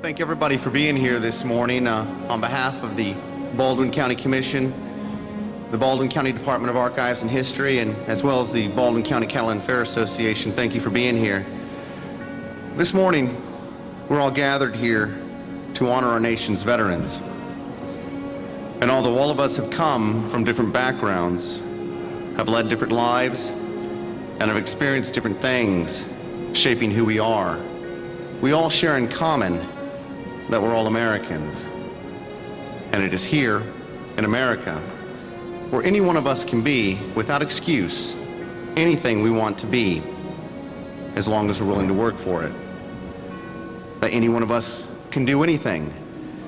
Thank everybody for being here this morning. On behalf of the Baldwin County Commission, the Baldwin County Department of Archives and History, and as well as the Baldwin County Cattle and Fair Association, thank you for being here. This morning, we're all gathered here to honor our nation's veterans. And although all of us have come from different backgrounds, have led different lives, and have experienced different things shaping who we are, we all share in common that we're all Americans. And it is here in America where any one of us can be, without excuse, anything we want to be, as long as we're willing to work for it. That any one of us can do anything,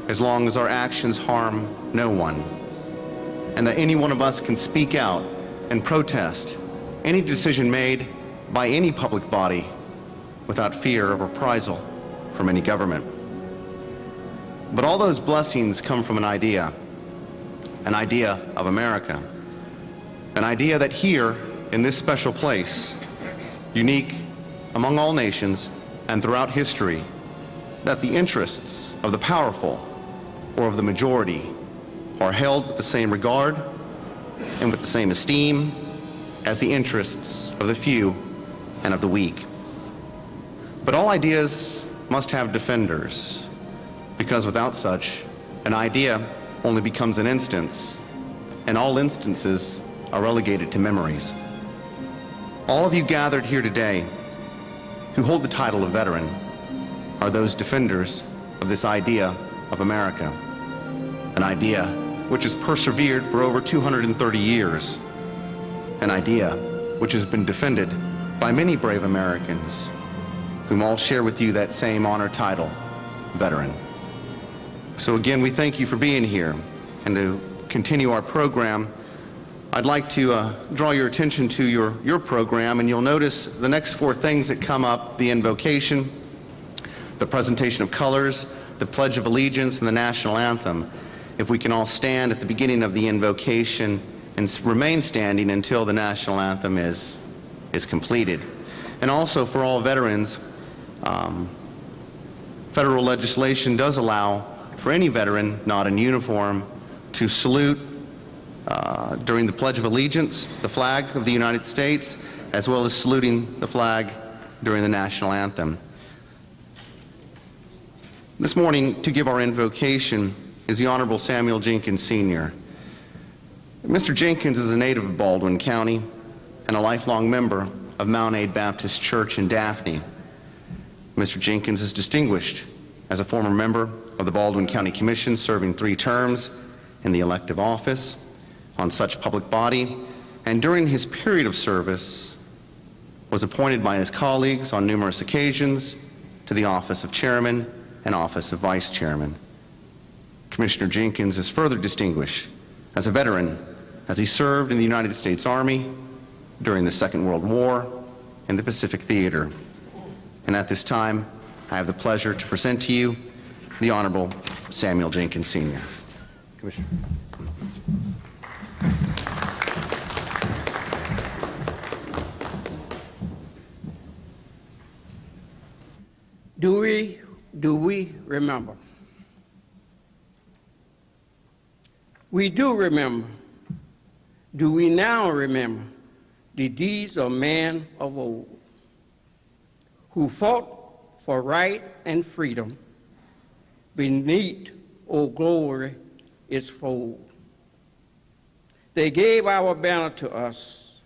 as long as our actions harm no one. And that any one of us can speak out and protest any decision made by any public body without fear of reprisal from any government. But all those blessings come from an idea of America, an idea that here in this special place, unique among all nations and throughout history, that the interests of the powerful or of the majority are held with the same regard and with the same esteem as the interests of the few and of the weak. But all ideas must have defenders, because without such, an idea only becomes an instance, and all instances are relegated to memories. All of you gathered here today who hold the title of veteran are those defenders of this idea of America, an idea which has persevered for over 230 years, an idea which has been defended by many brave Americans, whom all share with you that same honor title, veteran. So again, we thank you for being here. And to continue our program, I'd like to draw your attention to your program, and you'll notice the next four things that come up: the invocation, the presentation of colors, the Pledge of Allegiance, and the national anthem. If we can all stand at the beginning of the invocation and remain standing until the national anthem is completed. And also for all veterans, federal legislation does allow for any veteran not in uniform to salute during the Pledge of Allegiance the flag of the United States, as well as saluting the flag during the national anthem. This morning, to give our invocation, is the Honorable Samuel Jenkins, Sr. Mr. Jenkins is a native of Baldwin County and a lifelong member of Mount Aid Baptist Church in Daphne. Mr. Jenkins is distinguished as a former member of the Baldwin County Commission, serving 3 terms in the elective office on such public body, and during his period of service was appointed by his colleagues on numerous occasions to the office of chairman and office of vice chairman. Commissioner Jenkins is further distinguished as a veteran as he served in the United States Army during the Second World War in the Pacific Theater. And at this time, I have the pleasure to present to you the Honorable Samuel Jenkins, Sr. Commissioner. Do we remember? We do remember. Do we now remember the deeds of men of old who fought for right and freedom beneath Old Glory its fold? They gave our banner to us,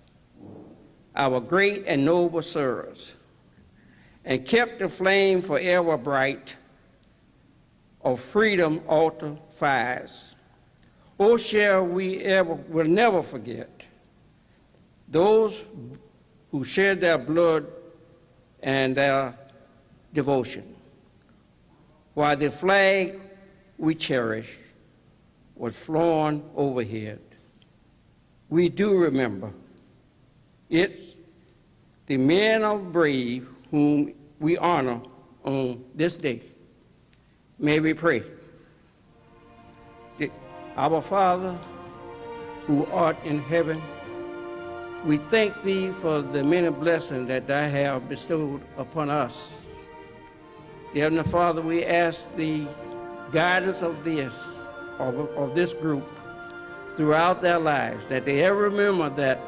our great and noble sirs, and kept the flame forever bright of freedom altar fires. Oh, shall we ever, will never forget those who shed their blood and their devotion, while the flag we cherish was flown overhead. We do remember. It's the men of brave whom we honor on this day. May we pray. Our Father, who art in heaven, we thank Thee for the many blessings that Thou hast bestowed upon us. Dear Heavenly Father, we ask the guidance of this group throughout their lives, that they ever remember that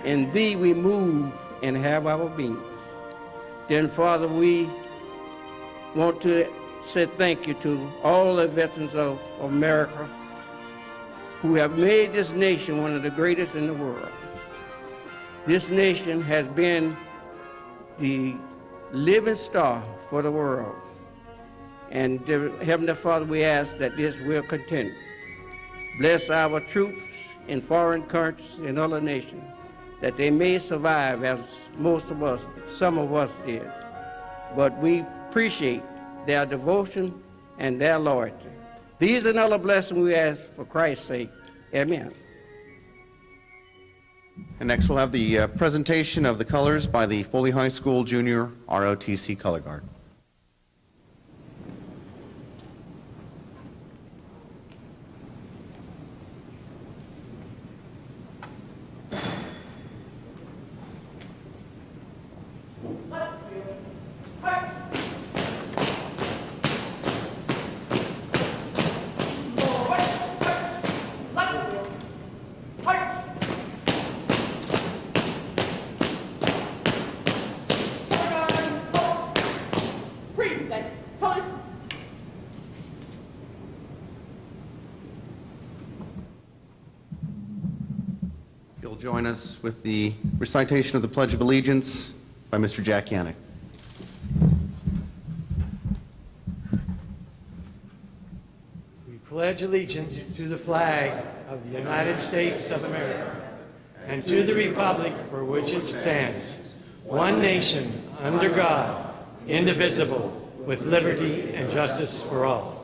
in Thee we move and have our beings. Then, Father, we want to say thank you to all the veterans of America who have made this nation one of the greatest in the world. This nation has been the living star for the world. And dear Heavenly Father, we ask that this will continue. Bless our troops in foreign countries and other nations, that they may survive as some of us did. But we appreciate their devotion and their loyalty. These and other blessings we ask for Christ's sake. Amen. And next we'll have the presentation of the colors by the Foley High School Junior ROTC Color Guard. You'll join us with the recitation of the Pledge of Allegiance by Mr. Jack Yannick. We pledge allegiance to the flag of the United States of America and to the republic for which it stands, one nation, under God, indivisible, with liberty and justice for all.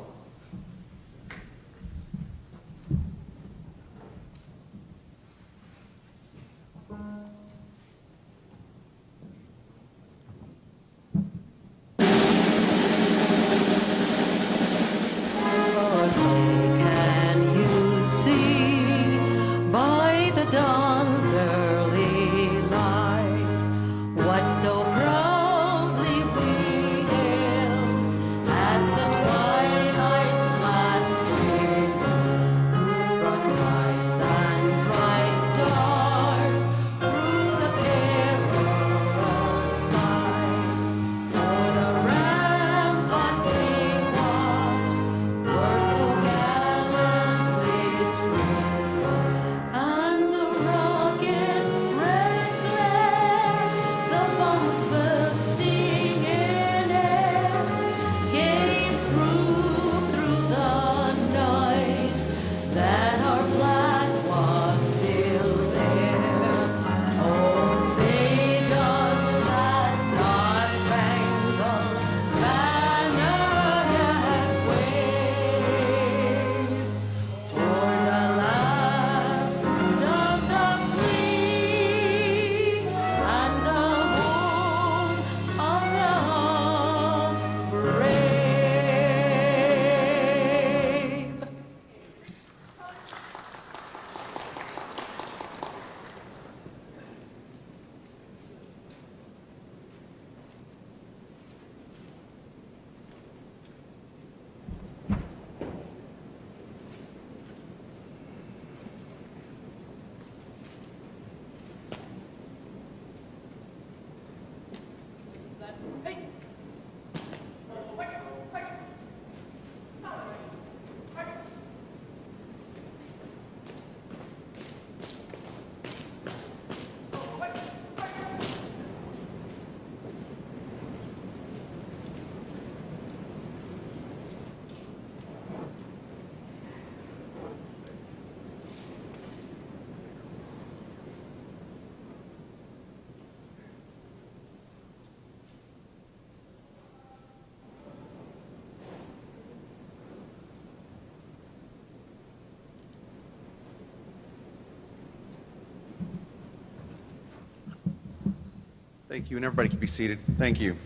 Thank you, and everybody can be seated. Thank you.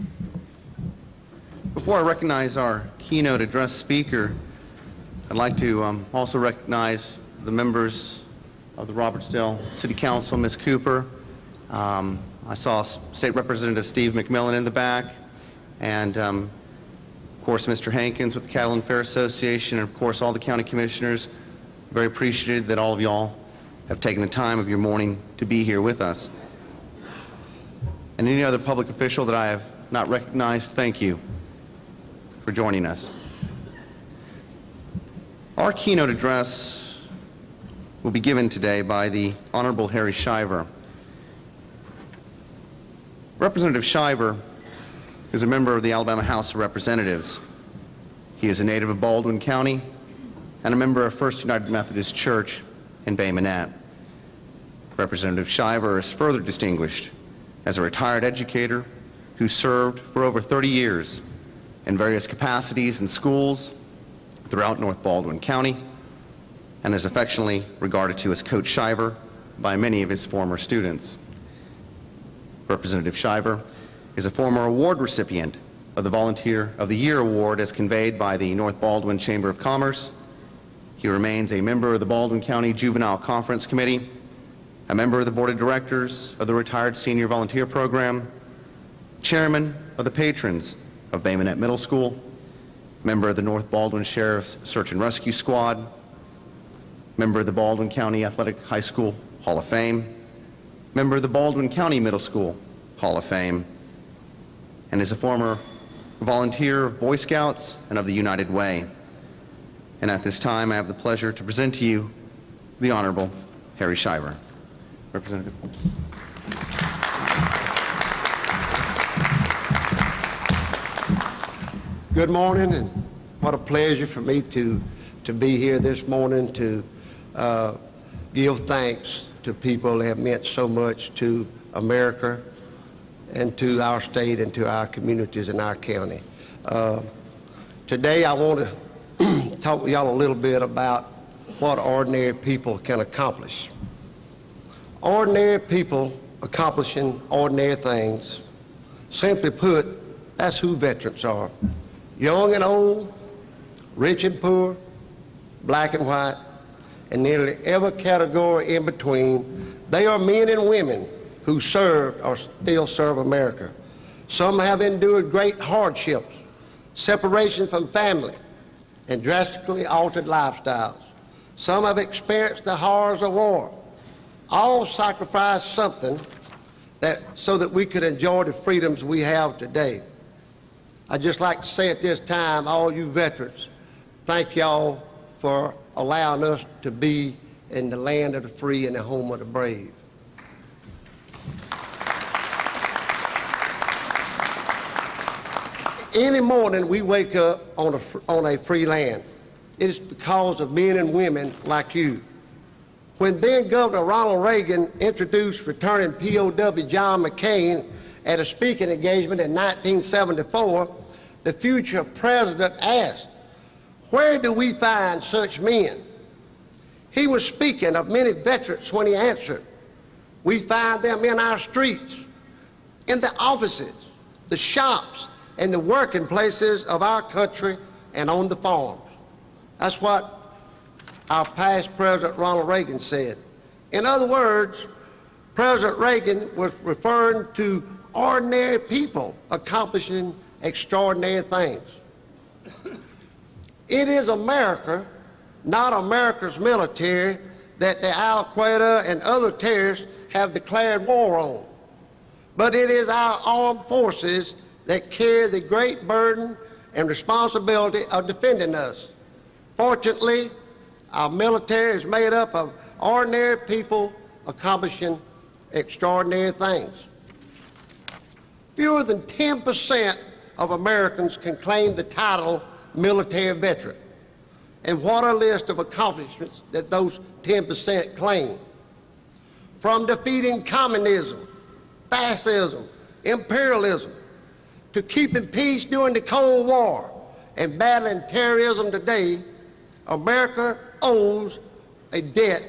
Before I recognize our keynote address speaker, I'd like to also recognize the members of the Robertsdale City Council, Ms. Cooper. I saw State Representative Steve McMillan in the back, and Of course, Mr. Hankins with the Cattle and Fair Association, and of course all the county commissioners. Very appreciated that all of y'all have taken the time of your morning to be here with us. And any other public official that I have not recognized, thank you for joining us. Our keynote address will be given today by the Honorable Harry Shiver. Representative Shiver is a member of the Alabama House of Representatives. He is a native of Baldwin County and a member of First United Methodist Church in Bay Minette. Representative Shiver is further distinguished as a retired educator who served for over 30 years in various capacities in schools throughout North Baldwin County, and is affectionately regarded to as Coach Shiver by many of his former students. Representative Shiver is a former award recipient of the Volunteer of the Year Award as conveyed by the North Baldwin Chamber of Commerce. He remains a member of the Baldwin County Juvenile Conference Committee, a member of the Board of Directors of the Retired Senior Volunteer Program, chairman of the Patrons of Bay Minette Middle School, member of the North Baldwin Sheriff's Search and Rescue Squad, member of the Baldwin County Athletic High School Hall of Fame, member of the Baldwin County Middle School Hall of Fame, and is a former volunteer of Boy Scouts and of the United Way. And at this time, I have the pleasure to present to you the Honorable Harry Shiver. Representative. Good morning, and what a pleasure for me to be here this morning to give thanks to people that have meant so much to America and to our state and to our communities in our county. Today I want to talk with y'all a little bit about what ordinary people can accomplish. Ordinary people accomplishing ordinary things. Simply put, that's who veterans are. Young and old, rich and poor, black and white, and nearly every category in between, they are men and women who served or still serve America. Some have endured great hardships, separation from family, and drastically altered lifestyles. Some have experienced the horrors of war. All sacrificed something so that we could enjoy the freedoms we have today. I'd just like to say at this time, all you veterans, thank y'all for allowing us to be in the land of the free and the home of the brave. Any morning we wake up on a free land. It is because of men and women like you. When then Governor Ronald Reagan introduced returning POW John McCain at a speaking engagement in 1974, the future president asked, "Where do we find such men?" He was speaking of many veterans when he answered, "We find them in our streets, in the offices, the shops, and the working places of our country and on the farms." That's what our past President Ronald Reagan said. In other words, President Reagan was referring to ordinary people accomplishing extraordinary things. It is America, not America's military, that the Al-Qaeda and other terrorists have declared war on. But it is our armed forces that carry the great burden and responsibility of defending us. Fortunately, our military is made up of ordinary people accomplishing extraordinary things. Fewer than 10% of Americans can claim the title military veteran. And what a list of accomplishments that those 10% claim. From defeating communism, fascism, imperialism, to keeping peace during the Cold War and battling terrorism today, America owes a debt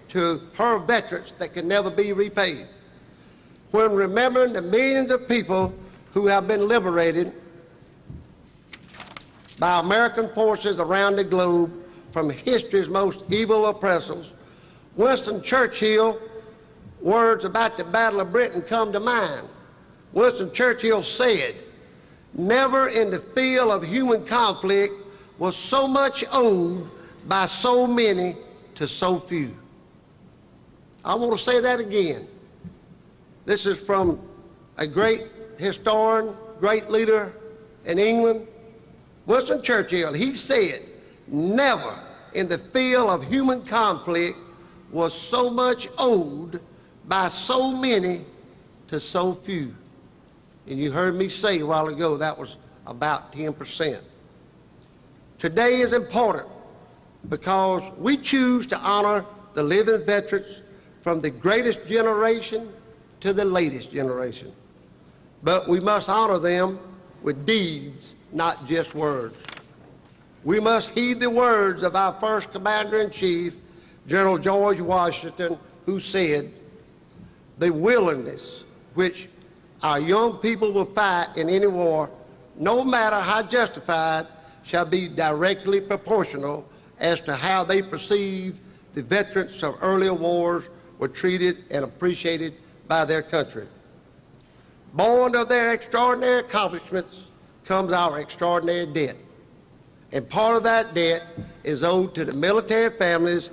to her veterans that can never be repaid. When remembering the millions of people who have been liberated by American forces around the globe from history's most evil oppressors, Winston Churchill words about the Battle of Britain come to mind. Winston Churchill said, Never in the field of human conflict was so much owed by so many to so few. I want to say that again. This is from a great historian, great leader in England, Winston Churchill. He said, never in the field of human conflict was so much owed by so many to so few. And you heard me say a while ago that was about 10%. Today is important because we choose to honor the living veterans from the greatest generation to the latest generation. But we must honor them with deeds, not just words. We must heed the words of our first Commander-in-Chief, General George Washington, who said, "The willingness which our young people will fight in any war, no matter how justified, shall be directly proportional as to how they perceive the veterans of earlier wars were treated and appreciated by their country." Born of their extraordinary accomplishments comes our extraordinary debt. And part of that debt is owed to the military families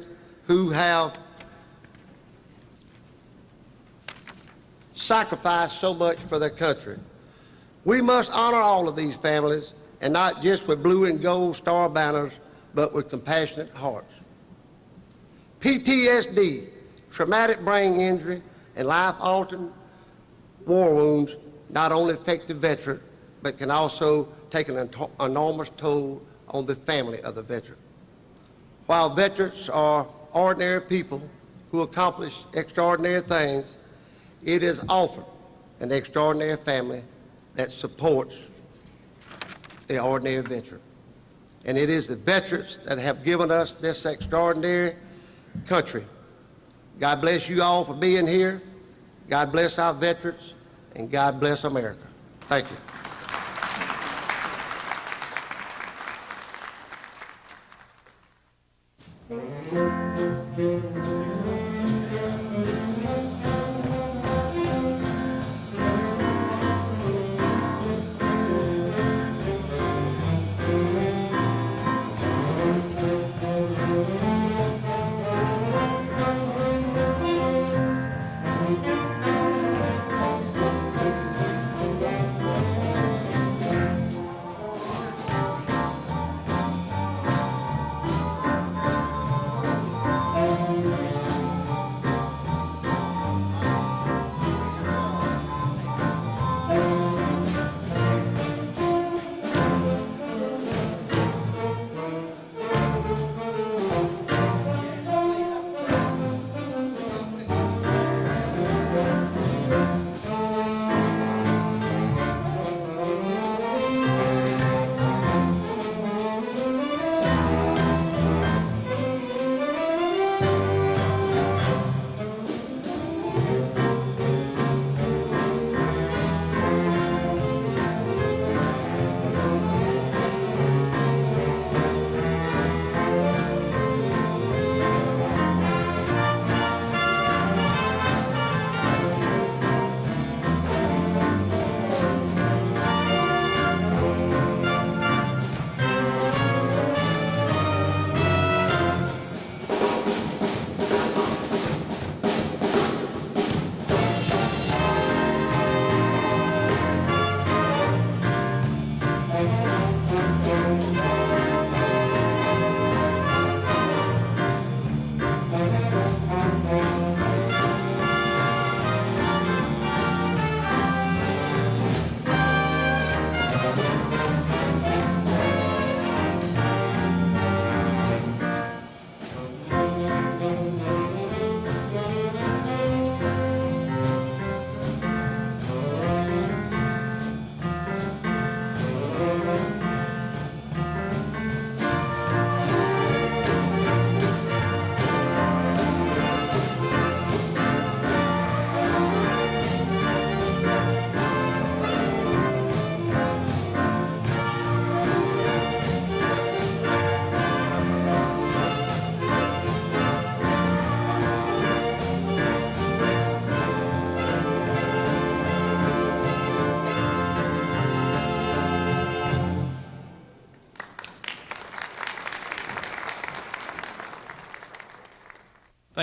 who have sacrificed so much for their country. We must honor all of these families, and not just with blue and gold star banners, but with compassionate hearts. PTSD, traumatic brain injury, and life-altering war wounds not only affect the veteran, but can also take an enormous toll on the family of the veteran. While veterans are ordinary people who accomplish extraordinary things, it is often an extraordinary family that supports the ordinary veteran. And it is the veterans that have given us this extraordinary country. God bless you all for being here. God bless our veterans, and God bless America. Thank you.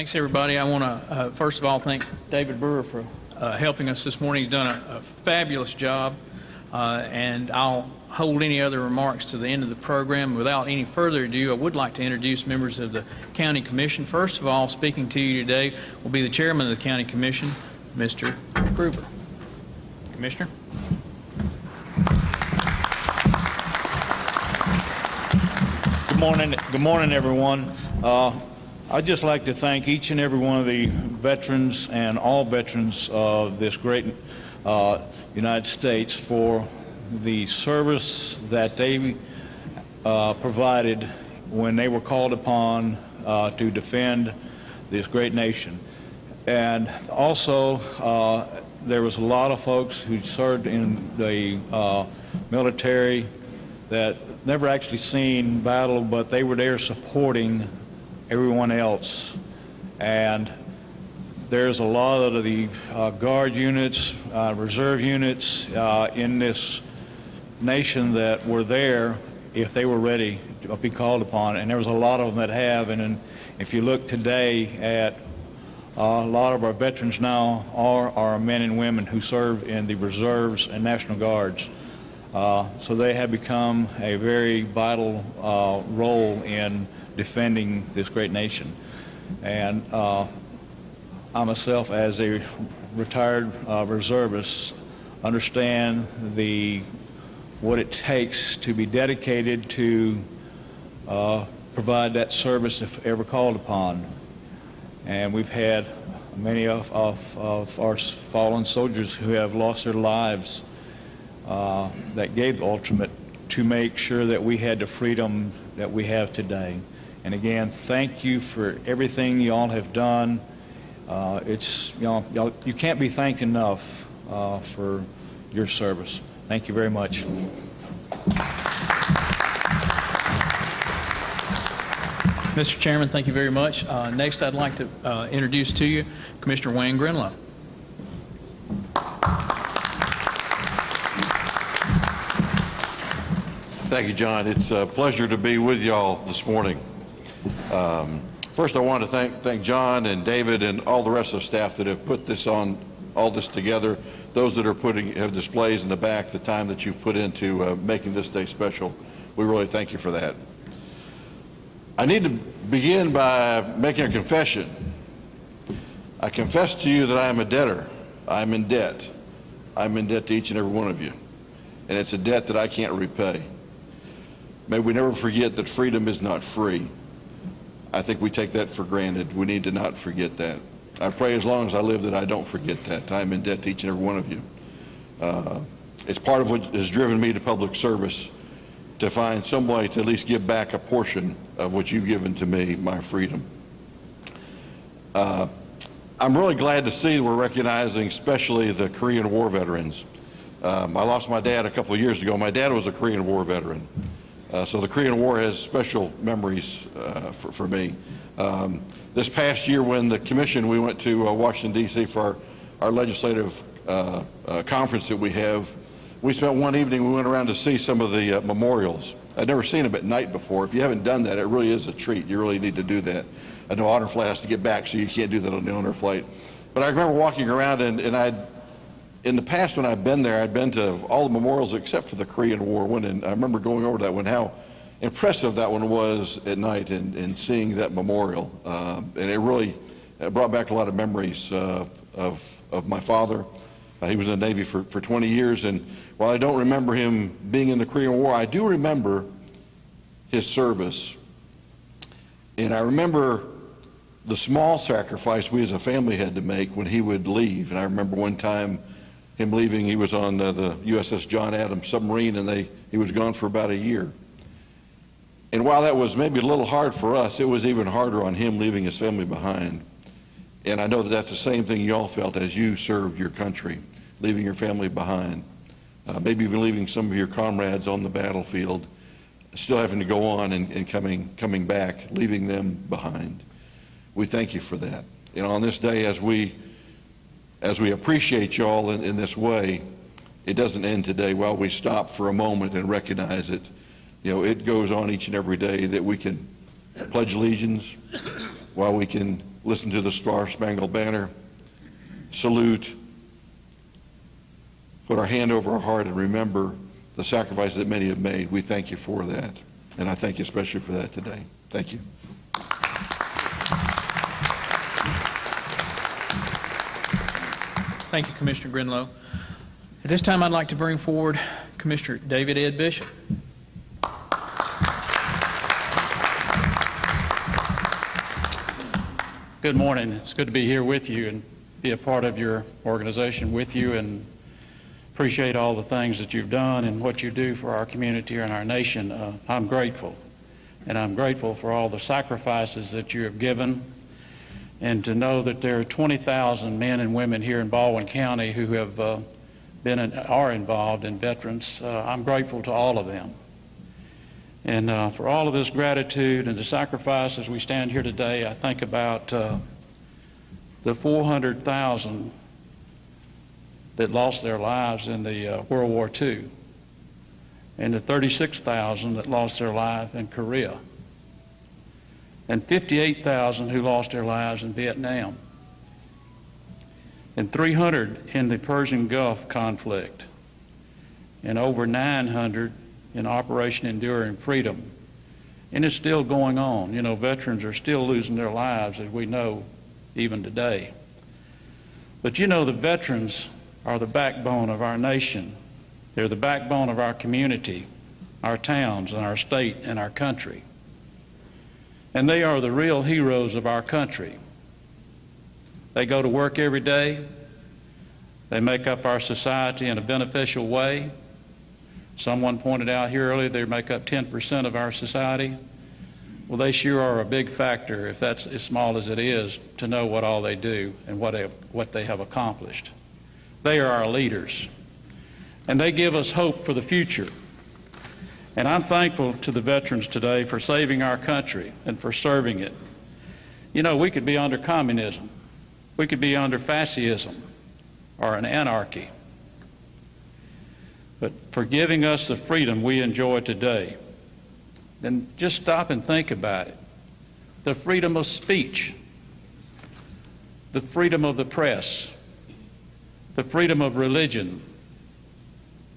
Thanks, everybody. I want to, first of all, thank David Brewer for helping us this morning. He's done a fabulous job, and I'll hold any other remarks to the end of the program. Without any further ado, I would like to introduce members of the County Commission. First of all, speaking to you today will be the Chairman of the County Commission, Mr. Gruber. Commissioner. Good morning, everyone. I'd just like to thank each and every one of the veterans and all veterans of this great United States for the service that they provided when they were called upon to defend this great nation. And also, there was a lot of folks who served in the military that never actually seen battle, but they were there supporting everyone else. And there's a lot of the guard units, reserve units in this nation that were there if they were ready to be called upon, and there was a lot of them that have. And if you look today at a lot of our veterans now are men and women who serve in the reserves and National Guards. So they have become a very vital role in defending this great nation. And I myself, as a retired reservist, understand what it takes to be dedicated to provide that service if ever called upon. And we've had many of our fallen soldiers who have lost their lives that gave the ultimate to make sure that we had the freedom that we have today. And again, thank you for everything you all have done. You can't be thanked enough for your service. Thank you very much. Mr. Chairman, thank you very much. Next, I'd like to introduce to you Commissioner Wayne Grinlow. Thank you, John. It's a pleasure to be with y'all this morning. First, I want to thank John and David and all the rest of the staff that have put all this together. Those that have displays in the back, the time that you've put into making this day special. We really thank you for that. I need to begin by making a confession. I confess to you that I am a debtor. I'm in debt. I'm in debt to each and every one of you. And it's a debt that I can't repay. May we never forget that freedom is not free. I think we take that for granted. We need to not forget that. I pray as long as I live that I don't forget that. I'm in debt to each and every one of you. It's part of what has driven me to public service, to find some way to at least give back a portion of what you've given to me, my freedom. I'm really glad to see we're recognizing especially the Korean War veterans. I lost my dad a couple of years ago. My dad was a Korean War veteran. So the Korean War has special memories for me. This past year when the commission, we went to Washington, D.C. for our legislative conference that we have. We spent one evening, we went around to see some of the memorials. I'd never seen them at night before. If you haven't done that, it really is a treat. You really need to do that. I know honor flight has to get back, so you can't do that on the honor flight. But I remember walking around, and in the past when I've been there, I'd been to all the memorials except for the Korean War one, and I remember going over that one, how impressive that one was at night and seeing that memorial. And it really brought back a lot of memories of my father. He was in the Navy for 20 years, and while I don't remember him being in the Korean War, I do remember his service. And I remember the small sacrifice we as a family had to make when he would leave. And I remember one time him leaving, he was on the USS John Adams submarine, and he was gone for about a year. And while that was maybe a little hard for us, it was even harder on him leaving his family behind. And I know that that's the same thing you all felt as you served your country, leaving your family behind. Maybe even leaving some of your comrades on the battlefield, still having to go on and coming back, leaving them behind. We thank you for that. And on this day, as we appreciate you all in this way, it doesn't end today. While we stop for a moment and recognize it, it goes on each and every day that we can pledge allegiance, while we can listen to the Star Spangled Banner, salute, put our hand over our heart, and remember the sacrifices that many have made. We thank you for that, and I thank you especially for that today. Thank you. Thank you, Commissioner Grinlow. At this time, I'd like to bring forward Commissioner David Ed Bishop. Good morning. It's good to be here with you and be a part of your organization with you, and appreciate all the things that you've done and what you do for our community and our nation. I'm grateful, and I'm grateful for all the sacrifices that you have given, and to know that there are 20,000 men and women here in Baldwin County who have are involved in veterans. I'm grateful to all of them. And for all of this gratitude and the sacrifice as we stand here today, I think about the 400,000 that lost their lives in the World War II, and the 36,000 that lost their life in Korea, and 58,000 who lost their lives in Vietnam, and 300 in the Persian Gulf conflict, and over 900 in Operation Enduring Freedom. And it's still going on. You know, veterans are still losing their lives, as we know, even today. But you know, the veterans are the backbone of our nation. They're the backbone of our community, our towns, and our state, and our country. And they are the real heroes of our country. They go to work every day. They make up our society in a beneficial way. Someone pointed out here earlier they make up 10% of our society. Well, they sure are a big factor, if that's as small as it is, to know what all they do and what they have accomplished. They are our leaders, and they give us hope for the future. And I'm thankful to the veterans today for saving our country and for serving it. You know, we could be under communism. We could be under fascism or an anarchy. But for giving us the freedom we enjoy today, then just stop and think about it. The freedom of speech, the freedom of the press, the freedom of religion,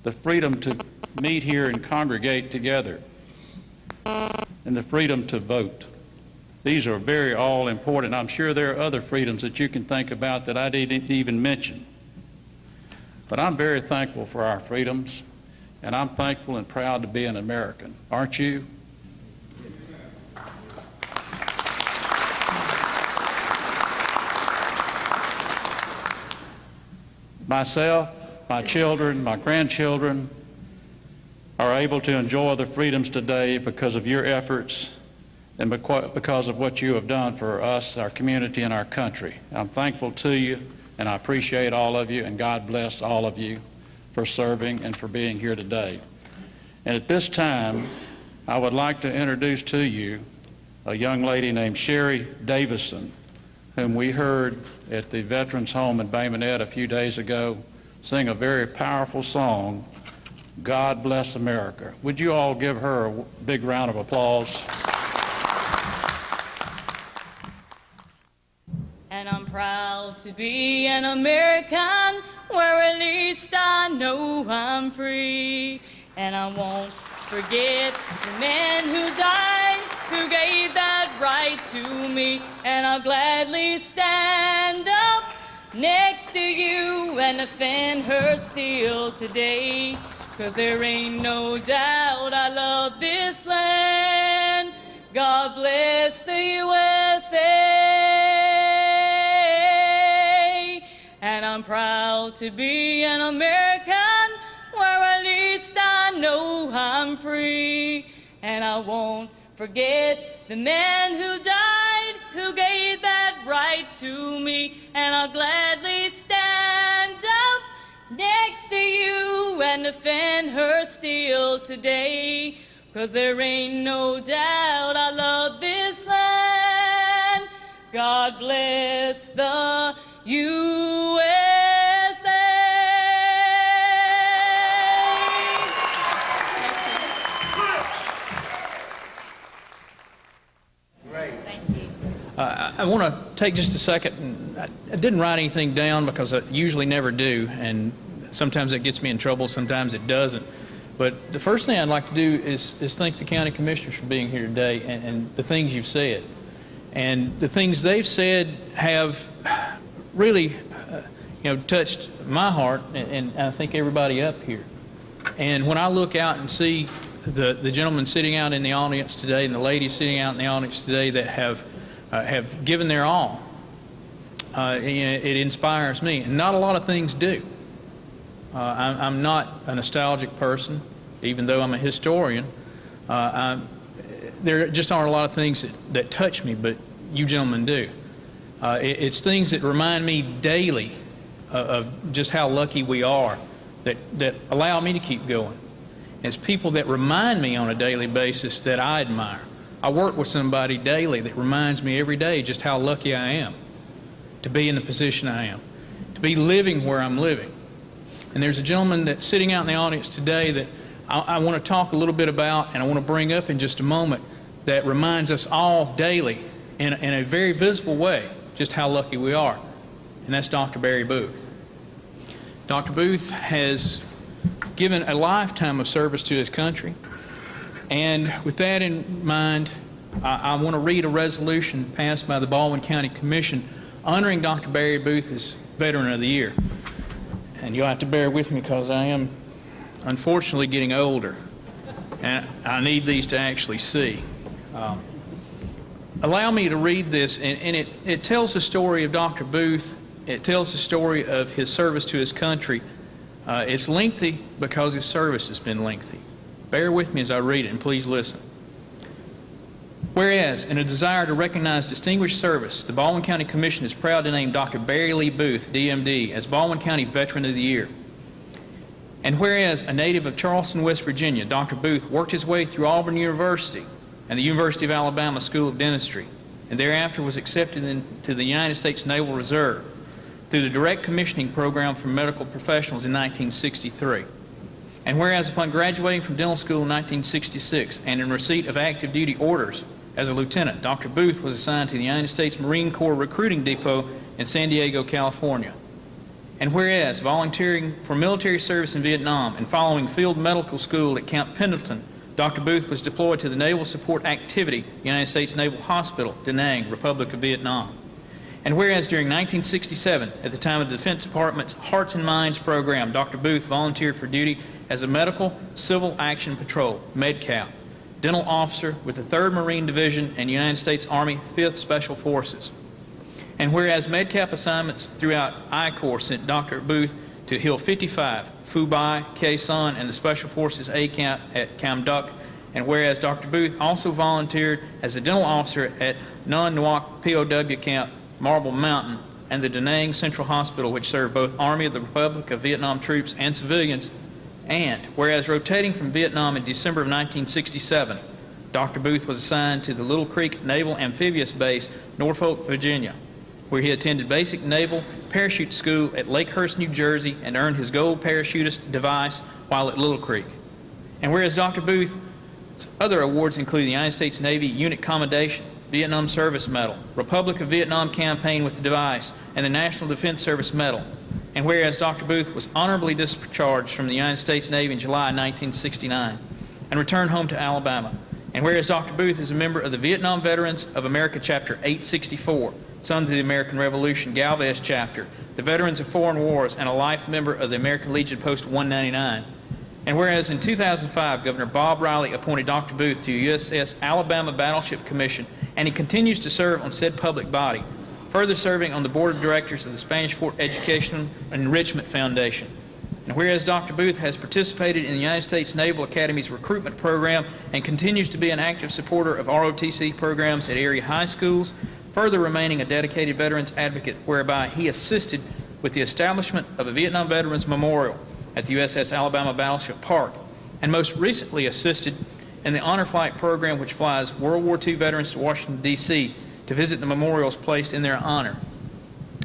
the freedom to meet here and congregate together, and the freedom to vote. These are very all important. I'm sure there are other freedoms that you can think about that I didn't even mention. But I'm very thankful for our freedoms, and I'm thankful and proud to be an American. Aren't you? Myself, my children, my grandchildren are able to enjoy the freedoms today because of your efforts and because of what you have done for us, our community, and our country. I'm thankful to you, and I appreciate all of you, and God bless all of you for serving and for being here today. And at this time, I would like to introduce to you a young lady named Sherry Davison, whom we heard at the Veterans Home in Bay Minette a few days ago sing a very powerful song, God Bless America. Would you all give her a big round of applause? And I'm proud to be an American, where at least I know I'm free. And I won't forget the men who died, who gave that right to me. And I'll gladly stand up next to you and defend her still today. 'Cause there ain't no doubt I love this land. God bless the USA. And I'm proud to be an American, where at least I know I'm free. And I won't forget the men who died, who gave that right to me. And I'll gladly stand up next to you and defend her still today. 'Cause there ain't no doubt I love this land. God bless the USA. I I want to take just a second, and I didn't write anything down because I usually never do, and sometimes it gets me in trouble, sometimes it doesn't. But the first thing I'd like to do is thank the county commissioners for being here today and the things you've said. And the things they've said have really touched my heart and I think everybody up here. And when I look out and see the gentlemen sitting out in the audience today and the ladies sitting out in the audience today that have given their all, it inspires me. And not a lot of things do. I'm not a nostalgic person, even though I'm a historian. There just aren't a lot of things that touch me, but you gentlemen do. It's things that remind me daily of just how lucky we are that allow me to keep going. It's people that remind me on a daily basis that I admire. I work with somebody daily that reminds me every day just how lucky I am to be in the position I am, to be living where I'm living. And there's a gentleman that's sitting out in the audience today that I want to talk a little bit about and I want to bring up in just a moment that reminds us all daily in a very visible way just how lucky we are. And that's Dr. Barry Booth. Dr. Booth has given a lifetime of service to his country. And with that in mind, I want to read a resolution passed by the Baldwin County Commission honoring Dr. Barry Booth as Veteran of the Year. And you'll have to bear with me because I am unfortunately getting older and I need these to actually see. Allow me to read this, and it tells the story of Dr. Booth. It tells the story of his service to his country. It's lengthy because his service has been lengthy. Bear with me as I read it, and please listen. Whereas, in a desire to recognize distinguished service, the Baldwin County Commission is proud to name Dr. Barry Lee Booth, DMD, as Baldwin County Veteran of the Year. And whereas, a native of Charleston, West Virginia, Dr. Booth worked his way through Auburn University and the University of Alabama School of Dentistry, and thereafter was accepted into the United States Naval Reserve through the Direct Commissioning Program for Medical Professionals in 1963. And whereas, upon graduating from dental school in 1966 and in receipt of active duty orders as a lieutenant, Dr. Booth was assigned to the United States Marine Corps Recruiting Depot in San Diego, California. And whereas, volunteering for military service in Vietnam and following field medical school at Camp Pendleton, Dr. Booth was deployed to the Naval Support Activity, United States Naval Hospital, Da Nang, Republic of Vietnam. And whereas during 1967, at the time of the Defense Department's Hearts and Minds program, Dr. Booth volunteered for duty as a Medical Civil Action Patrol, MedCap, dental officer with the 3rd Marine Division and United States Army 5th Special Forces. And whereas MedCap assignments throughout I Corps sent Dr. Booth to Hill 55, Phu Bai, Khe Sanh, and the Special Forces A Camp at Cam Duc, and whereas Dr. Booth also volunteered as a dental officer at Non Nuoc POW Camp, Marble Mountain, and the Da Nang Central Hospital, which served both Army of the Republic of Vietnam troops and civilians. And whereas rotating from Vietnam in December of 1967, Dr. Booth was assigned to the Little Creek Naval Amphibious Base, Norfolk, Virginia, where he attended basic naval parachute school at Lakehurst, New Jersey, and earned his gold parachutist device while at Little Creek. And whereas Dr. Booth's other awards include the United States Navy Unit Commendation, Vietnam Service Medal, Republic of Vietnam Campaign with the Device, and the National Defense Service Medal. And whereas Dr. Booth was honorably discharged from the United States Navy in July 1969 and returned home to Alabama. And whereas Dr. Booth is a member of the Vietnam Veterans of America Chapter 864, Sons of the American Revolution Galvez Chapter, the Veterans of Foreign Wars, and a life member of the American Legion Post 199. And whereas in 2005, Governor Bob Riley appointed Dr. Booth to USS Alabama Battleship Commission, and he continues to serve on said public body, further serving on the board of directors of the Spanish Fort Education and Enrichment Foundation. And whereas Dr. Booth has participated in the United States Naval Academy's recruitment program and continues to be an active supporter of ROTC programs at area high schools, further remaining a dedicated veterans advocate, whereby he assisted with the establishment of a Vietnam Veterans Memorial at the USS Alabama Battleship Park, and most recently assisted in the Honor Flight program, which flies World War II veterans to Washington, D.C. to visit the memorials placed in their honor.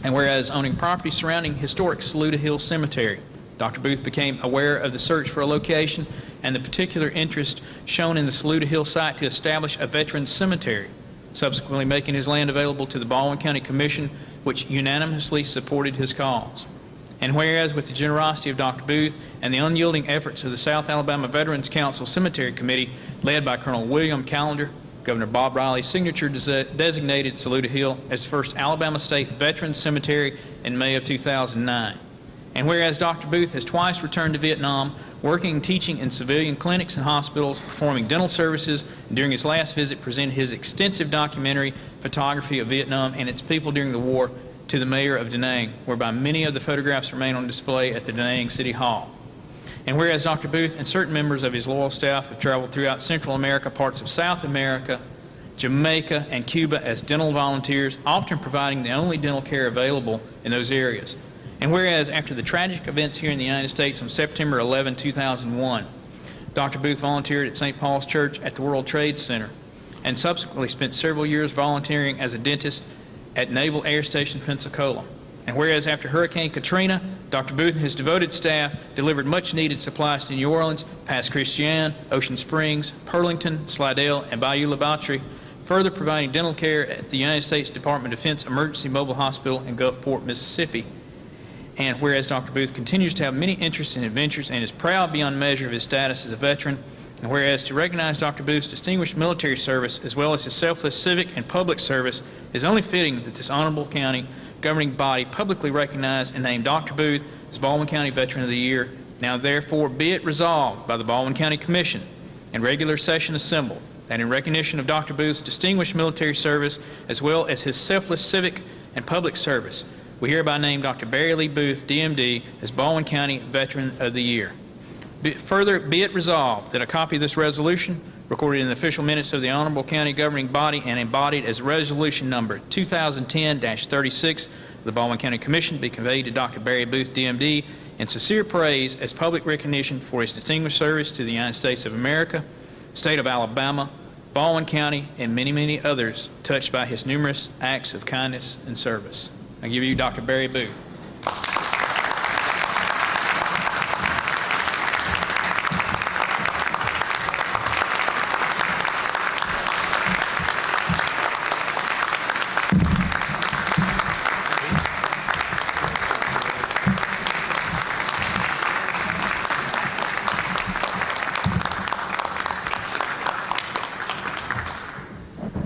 And whereas owning property surrounding historic Saluda Hill Cemetery, Dr. Booth became aware of the search for a location and the particular interest shown in the Saluda Hill site to establish a veterans cemetery, subsequently making his land available to the Baldwin County Commission, which unanimously supported his cause. And whereas with the generosity of Dr. Booth and the unyielding efforts of the South Alabama Veterans Council Cemetery Committee, led by Colonel William Callender, Governor Bob Riley's signature designated Saluda Hill as the first Alabama State Veterans Cemetery in May of 2009. And whereas Dr. Booth has twice returned to Vietnam, working and teaching in civilian clinics and hospitals, performing dental services, and during his last visit presented his extensive documentary photography of Vietnam and its people during the war to the mayor of Da Nang, whereby many of the photographs remain on display at the Da Nang City Hall. And whereas Dr. Booth and certain members of his loyal staff have traveled throughout Central America, parts of South America, Jamaica, and Cuba as dental volunteers, often providing the only dental care available in those areas. And whereas after the tragic events here in the United States on September 11, 2001, Dr. Booth volunteered at St. Paul's Church at the World Trade Center and subsequently spent several years volunteering as a dentist at Naval Air Station, Pensacola. And whereas after Hurricane Katrina, Dr. Booth and his devoted staff delivered much-needed supplies to New Orleans, Pass Christian, Ocean Springs, Pearlington, Slidell, and Bayou La Batre, further providing dental care at the United States Department of Defense Emergency Mobile Hospital in Gulfport, Mississippi. And whereas Dr. Booth continues to have many interests and adventures and is proud beyond measure of his status as a veteran, and whereas to recognize Dr. Booth's distinguished military service as well as his selfless civic and public service is only fitting that this honorable county governing body publicly recognize and name Dr. Booth as Baldwin County Veteran of the Year. Now therefore be it resolved by the Baldwin County Commission in regular session assembled that in recognition of Dr. Booth's distinguished military service as well as his selfless civic and public service, we hereby name Dr. Barry Lee Booth, DMD, as Baldwin County Veteran of the Year. Further, be it resolved that a copy of this resolution, recorded in the official minutes of the Honorable County Governing Body and embodied as Resolution Number 2010-36 of the Baldwin County Commission, be conveyed to Dr. Barry Booth, DMD, in sincere praise as public recognition for his distinguished service to the United States of America, State of Alabama, Baldwin County, and many, many others touched by his numerous acts of kindness and service. I give you Dr. Barry Booth.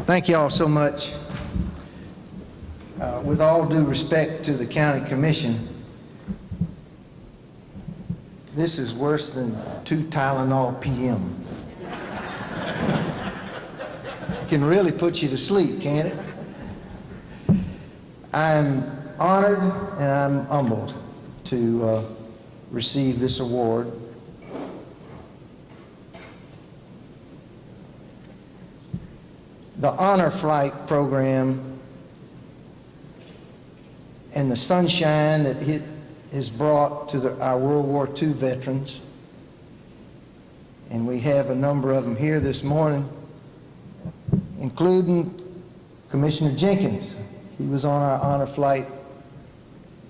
Thank you all so much. With all due respect to the County Commission, this is worse than 2 Tylenol PM. It can really put you to sleep, can't it? I'm honored and I'm humbled to receive this award. The Honor Flight program and the sunshine that it has brought to our World War II veterans, and we have a number of them here this morning, including Commissioner Jenkins. He was on our Honor Flight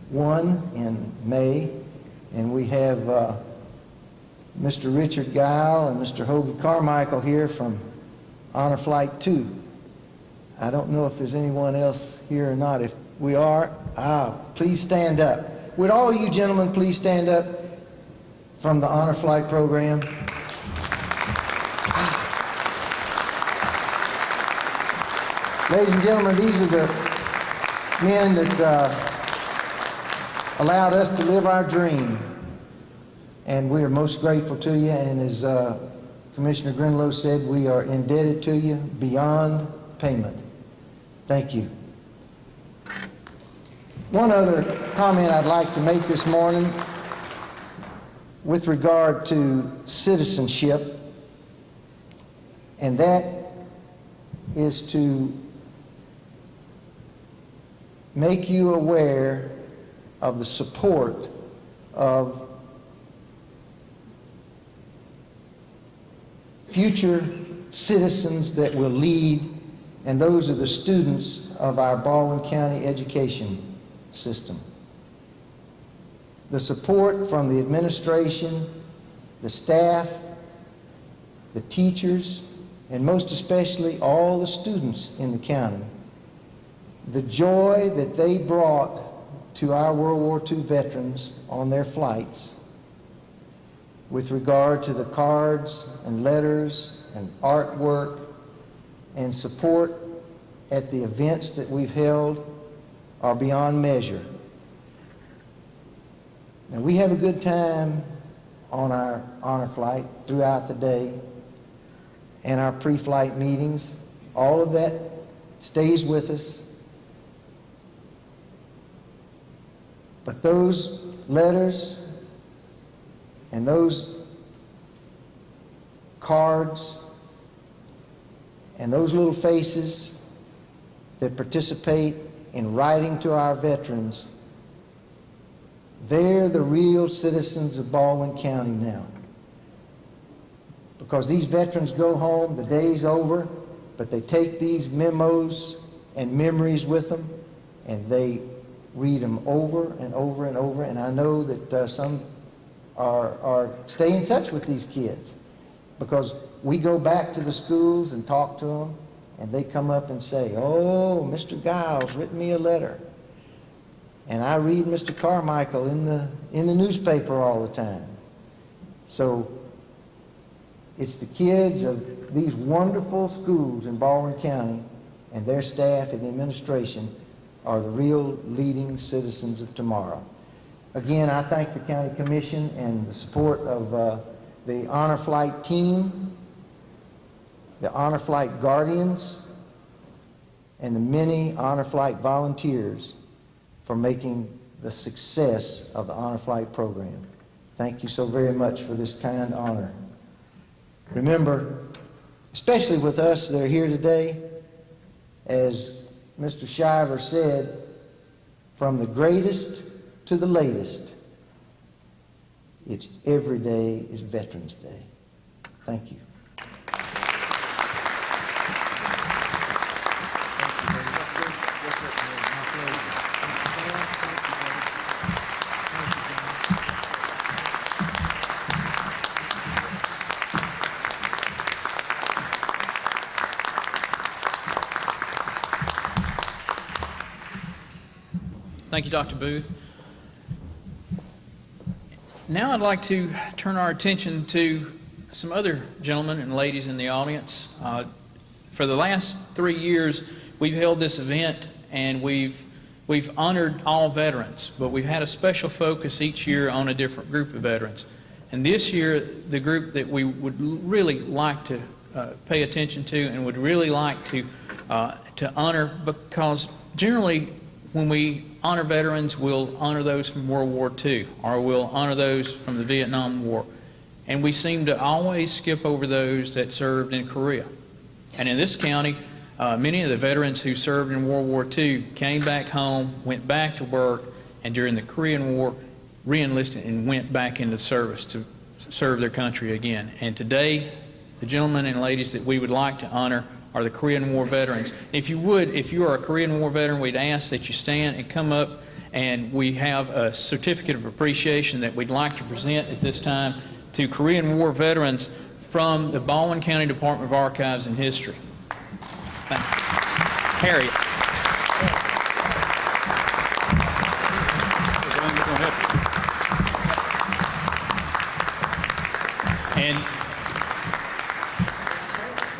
1 in May, and we have Mr. Richard Guile and Mr. Hoagie Carmichael here from Honor Flight 2. I don't know if there's anyone else here or not. If we are, please stand up. Would all you gentlemen please stand up from the Honor Flight program? Ladies and gentlemen, these are the men that allowed us to live our dream, and we are most grateful to you. And as Commissioner Grinlow said, we are indebted to you beyond payment. Thank you. One other comment I'd like to make this morning with regard to citizenship, and that is to make you aware of the support of future citizens that will lead, and those are the students of our Baldwin County education system. The support from the administration, the staff, the teachers, and most especially all the students in the county, the joy that they brought to our World War II veterans on their flights with regard to the cards and letters and artwork and support at the events that we've held are beyond measure. Now, we have a good time on our honor flight throughout the day and our pre-flight meetings. All of that stays with us. But those letters and those cards and those little faces that participate in writing to our veterans, they're the real citizens of Baldwin County now. Because these veterans go home, the day's over, but they take these memos and memories with them, and they read them over and over and over. And I know that some stay in touch with these kids, because we go back to the schools and talk to them, and they come up and say, "Oh, Mr. Giles written me a letter." And I read Mr. Carmichael in the newspaper all the time. So it's the kids of these wonderful schools in Baldwin County and their staff and the administration are the real leading citizens of tomorrow. Again, I thank the County Commission and the support of the Honor Flight team, the Honor Flight Guardians, and the many Honor Flight volunteers for making the success of the Honor Flight program. Thank you so very much for this kind honor. Remember, especially with us that are here today, as Mr. Shiver said, from the greatest to the latest, it's every day is Veterans Day. Thank you. Thank you, Dr. Booth. Now I'd like to turn our attention to some other gentlemen and ladies in the audience. For the last 3 years, we've held this event and we've honored all veterans, but we've had a special focus each year on a different group of veterans. And this year, the group that we would really like to pay attention to and would really like to honor, because generally when we honor veterans, we'll honor those from World War II, or we'll honor those from the Vietnam War. And we seem to always skip over those that served in Korea. And in this county, many of the veterans who served in World War II came back home, went back to work, and during the Korean War, re-enlisted and went back into service to serve their country again. And today, the gentlemen and ladies that we would like to honor are the Korean War veterans. If you would, if you are a Korean War veteran, we'd ask that you stand and come up, and we have a certificate of appreciation that we'd like to present at this time to Korean War veterans from the Baldwin County Department of Archives and History. Thank you. Harriet.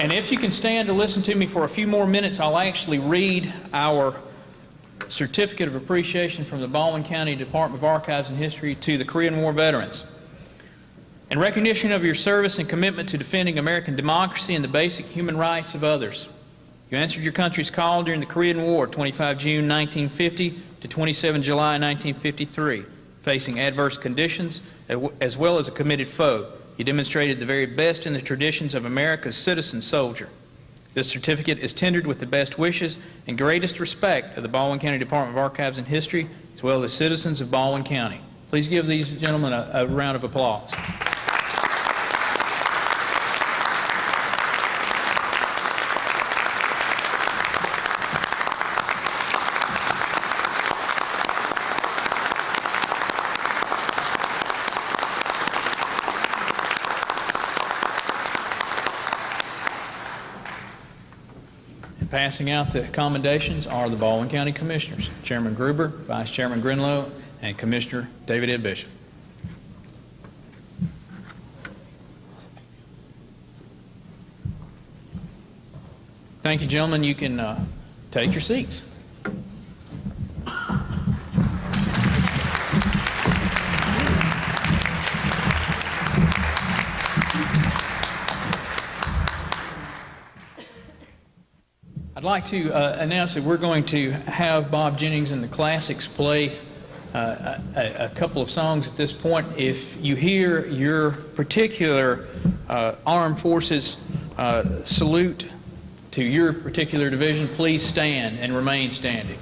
And if you can stand to listen to me for a few more minutes, I'll actually read our certificate of appreciation from the Baldwin County Department of Archives and History to the Korean War veterans. In recognition of your service and commitment to defending American democracy and the basic human rights of others, you answered your country's call during the Korean War, 25 June 1950 to 27 July 1953, facing adverse conditions as well as a committed foe. You demonstrated the very best in the traditions of America's citizen soldier. This certificate is tendered with the best wishes and greatest respect of the Baldwin County Department of Archives and History, as well as citizens of Baldwin County. Please give these gentlemen a round of applause. passing out the commendations are the Baldwin County Commissioners, Chairman Gruber, Vice Chairman Grinlow, and Commissioner David Ed Bishop. Thank you, gentlemen. You can take your seats. I'd like to announce that we're going to have Bob Jennings and the Classics play a couple of songs at this point. If you hear your particular armed forces salute to your particular division, please stand and remain standing.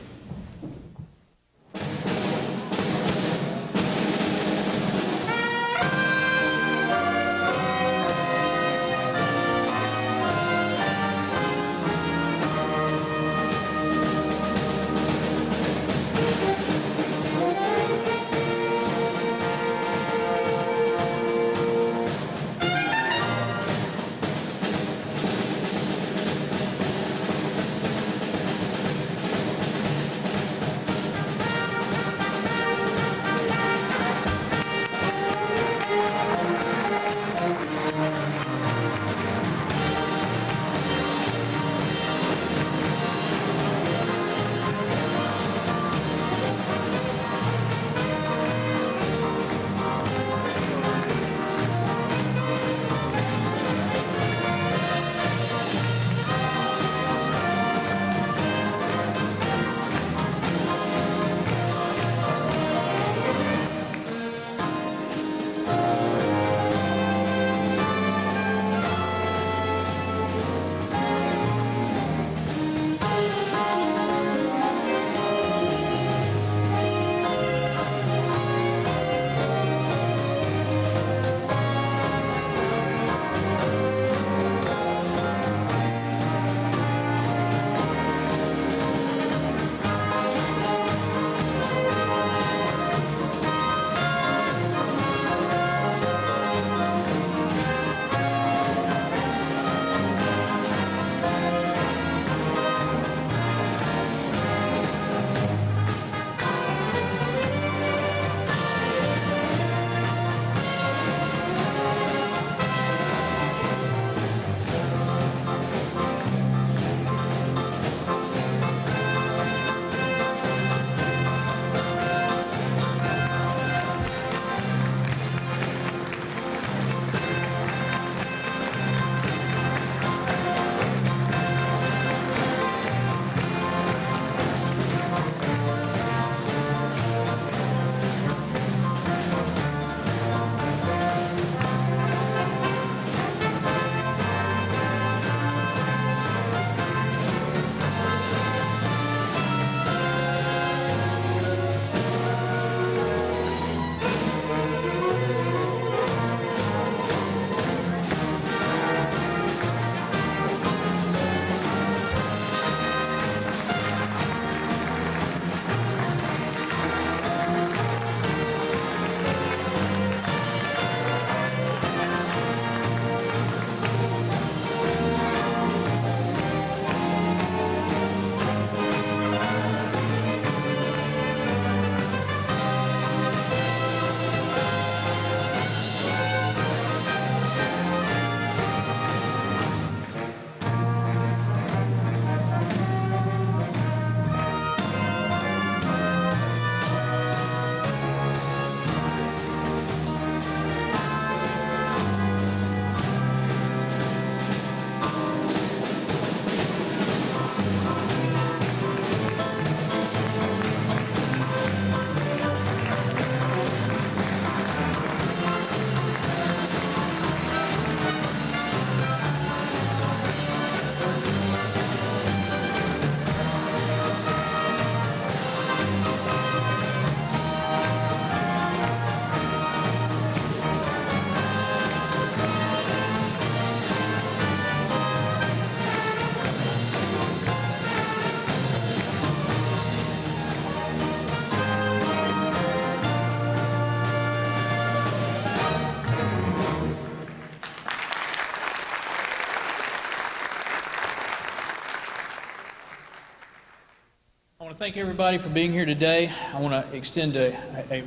thank everybody for being here today. I want to extend a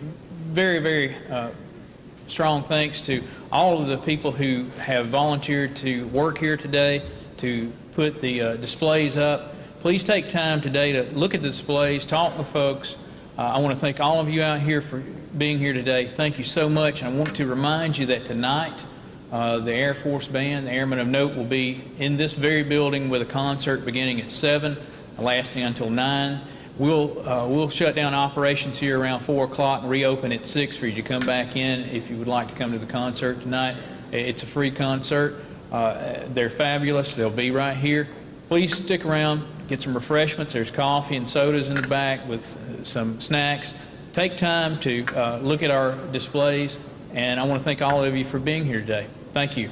very, very strong thanks to all of the people who have volunteered to work here today to put the displays up. Please take time today to look at the displays, talk with folks. I want to thank all of you out here for being here today. Thank you so much. I want to remind you that tonight the Air Force Band, the Airmen of Note, will be in this very building with a concert beginning at 7, lasting until 9. We'll shut down operations here around 4 o'clock and reopen at 6 for you to come back in if you would like to come to the concert tonight. It's a free concert. They're fabulous. They'll be right here. Please stick around, get some refreshments. There's coffee and sodas in the back with some snacks. Take time to look at our displays, and I want to thank all of you for being here today. Thank you.